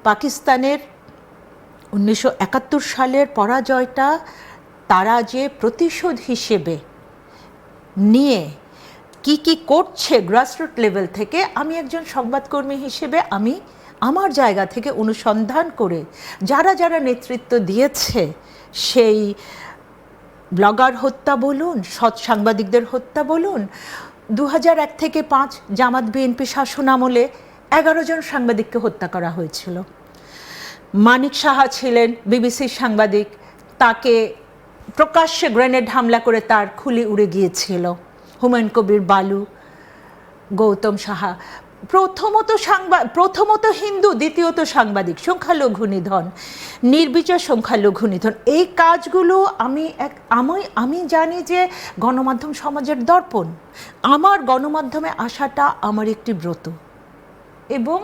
পাকিস্তানের 1971 সালের পরাজয়টা তারা যে প্রতিশোধ হিসেবে নিয়ে কি করছে গ্রাসরুট লেভেল থেকে, আমি একজন সংবাদকর্মী হিসেবে আমি আমার জায়গা থেকে অনুসন্ধান করে যারা যারা নেতৃত্ব দিয়েছে, সেই ব্লগার হত্যা বলুন, সৎ সাংবাদিকদের হত্যা বলুন, 2001 থেকে 5 জামাত বিএনপি শাসন আমলে 11 জন সাংবাদিককে হত্যা করা হয়েছিল। মানিক সাহা ছিলেন বিবিসির সাংবাদিক, তাকে প্রকাশ্যে গ্রেনেড হামলা করে তার খুলি উড়ে গিয়েছিল। হুমায়ুন কবির বালু, গৌতম সাহা, প্রথমত হিন্দু, দ্বিতীয়ত সাংবাদিক, সংখ্যালঘু নিধন, নির্বিচার সংখ্যালঘু নিধন। এই কাজগুলো আমি জানি যে গণমাধ্যম সমাজের দর্পণ। আমার গণমাধ্যমে আসাটা আমার একটি ব্রত, এবং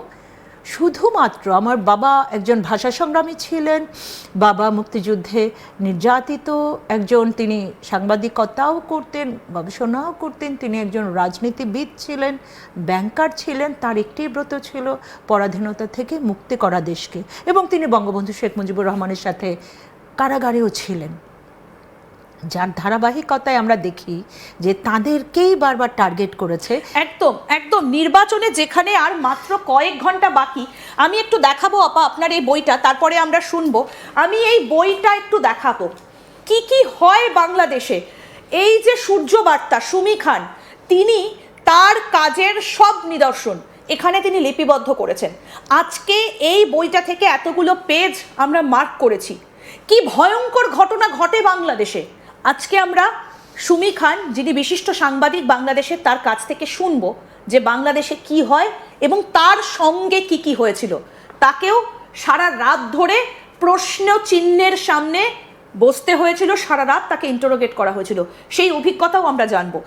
শুধুমাত্র আমার বাবা একজন ভাষা সংগ্রামী ছিলেন, বাবা মুক্তিযুদ্ধে নির্যাতিত একজন, তিনি সাংবাদিকতাও করতেন, গবেষণাও করতেন, তিনি একজন রাজনীতিবিদ ছিলেন, ব্যাংকার ছিলেন। তার একটি ব্রত ছিল পরাধীনতা থেকে মুক্তি করা দেশকে, এবং তিনি বঙ্গবন্ধু শেখ মুজিবুর রহমানের সাথে কারাগারেও ছিলেন, যার ধারাবাহিকতায় আমরা দেখি যে তাদেরকেই বারবার টার্গেট করেছে। একদম একদম নির্বাচনে যেখানে আর মাত্র কয়েক ঘন্টা বাকি, আমি একটু দেখাবো আপা আপনার এই বইটা, তারপরে আমরা শুনবো। আমি এই বইটা একটু দেখাবো কি কি হয় বাংলাদেশে। এই যে সূর্য বার্তা, সুমি খান, তিনি তার কাজের সব নিদর্শন এখানে তিনি লিপিবদ্ধ করেছেন। আজকে এই বইটা থেকে এতগুলো পেজ আমরা মার্ক করেছি। কি ভয়ঙ্কর ঘটনা ঘটে বাংলাদেশে। আজকে আমরা সুমি খান, যিনি বিশিষ্ট সাংবাদিক বাংলাদেশের, তার কাছ থেকে শুনবো যে বাংলাদেশে কি হয় এবং তার সঙ্গে কি কি হয়েছিল। তাকেও সারা রাত ধরে প্রশ্ন চিহ্নের সামনে বসতে হয়েছিল, সারা রাত তাকে ইন্টারোগেট করা হয়েছিল, সেই অভিজ্ঞতাও আমরা জানবো।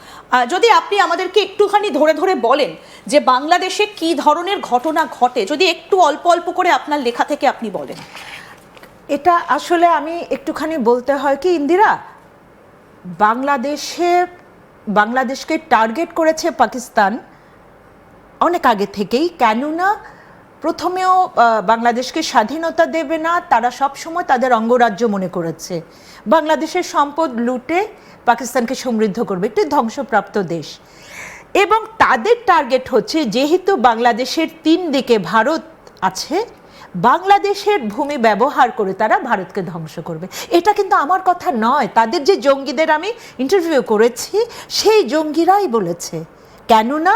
যদি আপনি আমাদেরকে একটুখানি ধরে ধরে বলেন যে বাংলাদেশে কি ধরনের ঘটনা ঘটে, যদি একটু অল্প অল্প করে আপনার লেখা থেকে আপনি বলেন। এটা আসলে আমি একটুখানি বলতে হয় কি ইন্দিরা, বাংলাদেশকে টার্গেট করেছে পাকিস্তান অনেক আগে থেকেই। কেননা প্রথমেও বাংলাদেশকে স্বাধীনতা দেবে না, তারা সবসময় তাদের অঙ্গরাজ্য মনে করেছে। বাংলাদেশের সম্পদ লুটে পাকিস্তানকে সমৃদ্ধ করবে, একটি ধ্বংসপ্রাপ্ত দেশ। এবং তাদের টার্গেট হচ্ছে, যেহেতু বাংলাদেশের 3 দিকে ভারত আছে, বাংলাদেশের ভূমি ব্যবহার করে তারা ভারতকে ধ্বংস করবে। এটা কিন্তু আমার কথা নয়, তাদের যে জঙ্গিদের আমি ইন্টারভিউ করেছি সেই জঙ্গিরাই বলেছে। কেননা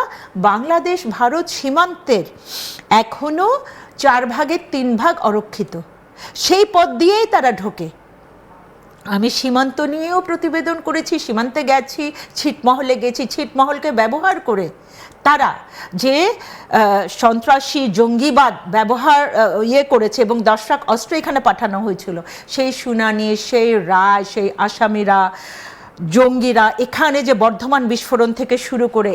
বাংলাদেশ ভারত সীমান্তের এখনও 4 ভাগের 3 ভাগ অরক্ষিত, সেই পথ দিয়েই তারা ঢোকে। আমি সীমান্ত নিয়েও প্রতিবেদন করেছি, সীমান্তে গেছি, ছিটমহলে গেছি, ছিটমহলকে ব্যবহার করে তারা যে সন্ত্রাসী জঙ্গিবাদ ব্যবহার করেছে এবং 10 লাখ অস্ত্র এখানে পাঠানো হয়েছিল, সেই শুনানি, সেই রায়, সেই আসামিরা, জঙ্গিরা, এখানে যে বর্ধমান বিস্ফোরণ থেকে শুরু করে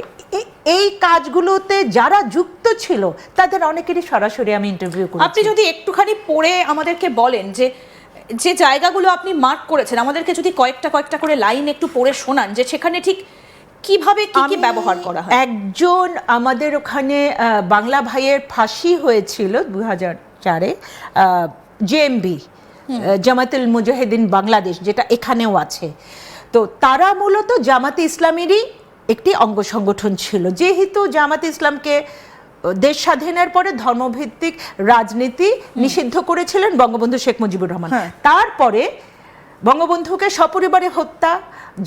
এই কাজগুলোতে যারা যুক্ত ছিল তাদের অনেকেরই সরাসরি আমি ইন্টারভিউ করেছি। আপনি যদি একটুখানি পড়ে আমাদেরকে বলেন যে যে জায়গাগুলো আপনি মার্ক করেছেন, আমাদেরকে যদি কয়েকটা করে লাইন একটু পড়ে শোনান, যে সেখানে ঠিক কিভাবে কি কি ব্যবহার করা হয়। একজন আমাদের ওখানে বাংলা ভাইয়ের ফাঁসি হয়েছিল 2004-এ, জেএমবি, জামাতুল মুজাহিদিন বাংলাদেশ, যেটা এখানেও আছে। তো তারা মূলত জামাতে ইসলামেরই একটি অঙ্গ সংগঠন ছিল। যেহেতু জামাতে ইসলামকে দেশ স্বাধীনের পরে ধর্মভিত্তিক রাজনীতি নিষিদ্ধ করেছিলেন বঙ্গবন্ধু শেখ মুজিবুর রহমান, তারপরে বঙ্গবন্ধুকে সপরিবারে হত্যা,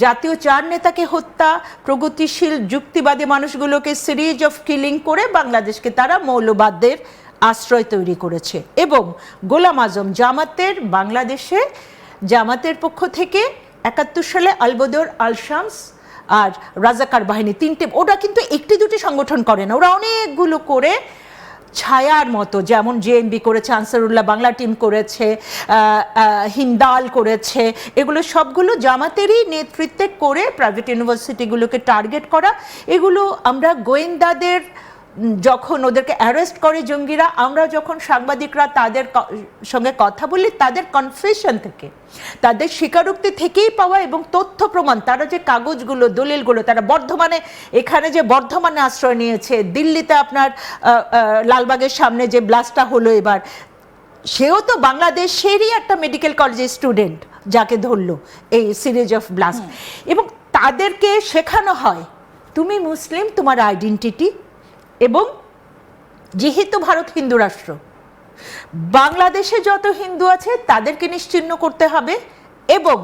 জাতীয় 4 নেতাকে হত্যা, প্রগতিশীল যুক্তিবাদী মানুষগুলোকে সিরিজ অফ কিলিং করে বাংলাদেশকে তারা মৌলবাদদের আশ্রয় তৈরি করেছে। এবং গোলাম আজম জামাতের বাংলাদেশে জামাতের পক্ষ থেকে 71 সালে আলবদর, আল শামস আর রাজাকার বাহিনী 3টে, ওরা কিন্তু 1-2টি সংগঠন করে না, ওরা অনেকগুলো করে ছায়ার মতো, যেমন জেএমবি করেছে, আনসারুল্লাহ বাংলা টিম করেছে, হিন্দাল করেছে, এগুলো সবগুলো জামাতেরই নেতৃত্বে করে প্রাইভেট ইউনিভার্সিটিগুলোকে টার্গেট করা। এগুলো আমরা গোয়েন্দাদের যখন ওদেরকে অ্যারেস্ট করে জঙ্গিরা, আমরা যখন সাংবাদিকরা তাদের সঙ্গে কথা বলি, তাদের কনফেশন থেকে, তাদের স্বীকারোক্তি থেকেই পাওয়া এবং তথ্য প্রমাণ, তারা যে কাগজগুলো, দলিলগুলো, তারা বর্ধমানে, এখানে যে বর্ধমানে আশ্রয় নিয়েছে, দিল্লিতে আপনার লালবাগের সামনে যে ব্লাস্টটা হলো এবার, সেও তো বাংলাদেশেরই একটা মেডিকেল কলেজের স্টুডেন্ট যাকে ধরলো এই সিরিজ অফ ব্লাস্ট, এবং তাদেরকে শেখানো হয় তুমি মুসলিম, তোমার আইডেন্টিটি, এবং যেহেতু ভারত হিন্দু রাষ্ট্র, বাংলাদেশে যত হিন্দু আছে তাদেরকে নিশ্চিহ্ন করতে হবে এবং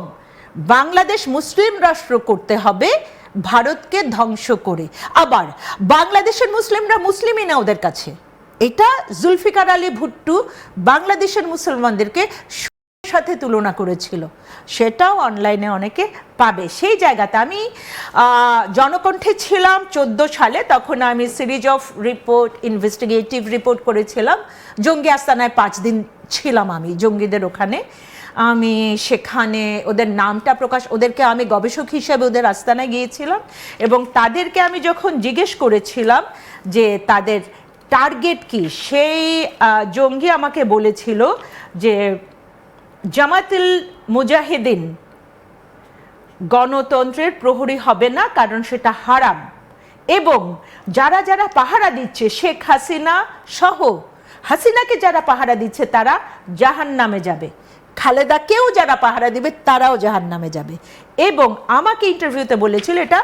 বাংলাদেশ মুসলিম রাষ্ট্র করতে হবে ভারতকে ধ্বংস করে। আবার বাংলাদেশের মুসলিমরা মুসলিমই না ওদের কাছে। এটা জুলফিকার আলী ভুট্টো বাংলাদেশের মুসলমানদেরকে সাথে তুলনা করেছিল, সেটাও অনলাইনে অনেকে পাবে। সেই জায়গাতে আমি জনকণ্ঠে ছিলাম 14 সালে, তখন আমি series of report, investigative report করেছিলাম। জঙ্গি আস্তানায় 5 দিন ছিলাম আমি জঙ্গিদের ওখানে। আমি সেখানে ওদের নামটা ওদেরকে আমি গবেষক হিসেবে ওদের আস্তানায় গিয়েছিলাম এবং তাদেরকে আমি যখন জিজ্ঞেস করেছিলাম যে তাদের টার্গেট কি, সেই জঙ্গি আমাকে বলেছিল যে জামাতুল মুজাহিদিন গণতন্ত্রের প্রহরী হবে না, কারণ সেটা হারাম, এবং যারা যারা পাহারা দিচ্ছে শেখ হাসিনা সহ, হাসিনাকে যারা পাহারা দিচ্ছে তারা জাহান্নামে যাবে, খালেদাকেও যারা পাহারা দিবে তারাও জাহান্নামে যাবে। এবং আমাকে ইন্টারভিউতে বলেছিল, এটা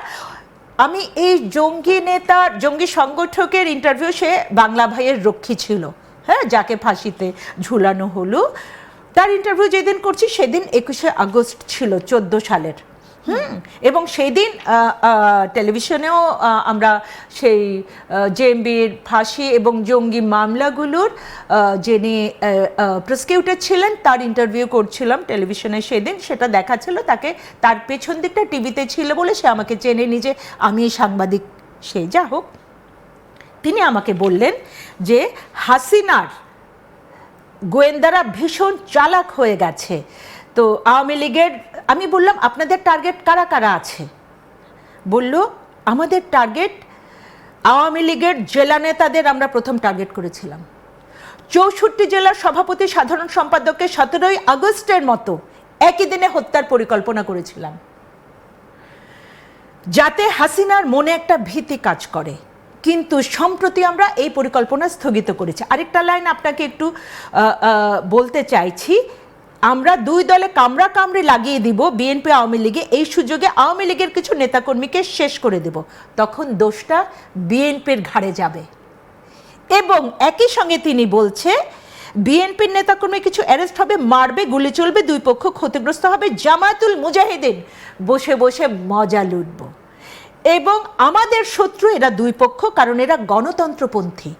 আমি এই জঙ্গি নেতার, জঙ্গি সংগঠকের ইন্টারভিউ, সে বাংলা ভাইয়ের রক্ষী ছিল, হ্যাঁ, যাকে ফাঁসিতে ঝুলানো হলো, তার ইন্টারভিউ যেদিন করছি সেদিন 21শে আগস্ট ছিল 14 সালের। এবং সেই দিন টেলিভিশনেও আমরা সেই জেএমবির ফাঁসি এবং জঙ্গি মামলাগুলোর যিনি প্রসিকিউটর ছিলেন তার ইন্টারভিউ করছিলাম টেলিভিশনে সেদিন, সেটা দেখাচ্ছিল। তাকে তার পেছন দিকটা টিভিতে ছিল বলে সে আমাকে চেনে নি যে আমি সাংবাদিক। সে যা হোক, তিনি আমাকে বললেন যে হাসিনার গোয়েন্দারা ভীষণ চালাক হয়ে গেছে। তো আওয়ামী লীগের, আমি বললাম আপনাদের টার্গেট কারা কারা আছে? বলল আমাদের টার্গেট আওয়ামী লীগের জেলা নেতাদের আমরা প্রথম টার্গেট করেছিলাম। 64 জেলার সভাপতি, সাধারণ সম্পাদককে 17ই আগস্টের মতো একই দিনে হত্যার পরিকল্পনা করেছিলাম, যাতে হাসিনার মনে একটা ভীতি কাজ করে। কিন্তু সম্প্রতি আমরা এই পরিকল্পনা স্থগিত করেছি। আরেকটা লাইন আপনাকে একটু বলতে চাইছি, আমরা 2 দলে কামড়াকামড়ি লাগিয়ে দিব বিএনপি আওয়ামী লীগে, এই সুযোগে আওয়ামী লীগের কিছু নেতাকর্মীকে শেষ করে দেব, তখন দোষটা বিএনপির ঘাড়ে যাবে। এবং একই সঙ্গে তিনি বলছে বিএনপির নেতাকর্মী কিছু অ্যারেস্ট হবে, মারবে, গুলি চলবে, 2 পক্ষ ক্ষতিগ্রস্ত হবে, জামায়াতুল মুজাহিদিন বসে বসে মজা লুটব। এবং আমাদের শত্রু এরা 2 পক্ষ, কারণ এরা গণতন্ত্রপন্থী,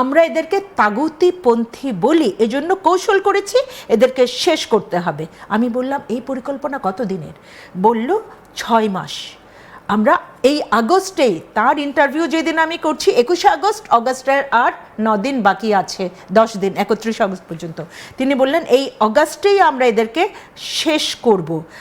আমরা এদেরকে তাগুতিপন্থী বলি, এজন্য কৌশল করেছি এদেরকে শেষ করতে হবে। আমি বললাম এই পরিকল্পনা কত দিনের? বলল 6 মাস। আমরা এই আগস্টেই, তার ইন্টারভিউ যেদিন আমি করছি 21শে আগস্ট, অগাস্টের আর 9 দিন বাকি আছে, 10 দিন, 31 আগস্ট পর্যন্ত, তিনি বললেন এই অগাস্টেই আমরা এদেরকে শেষ করব।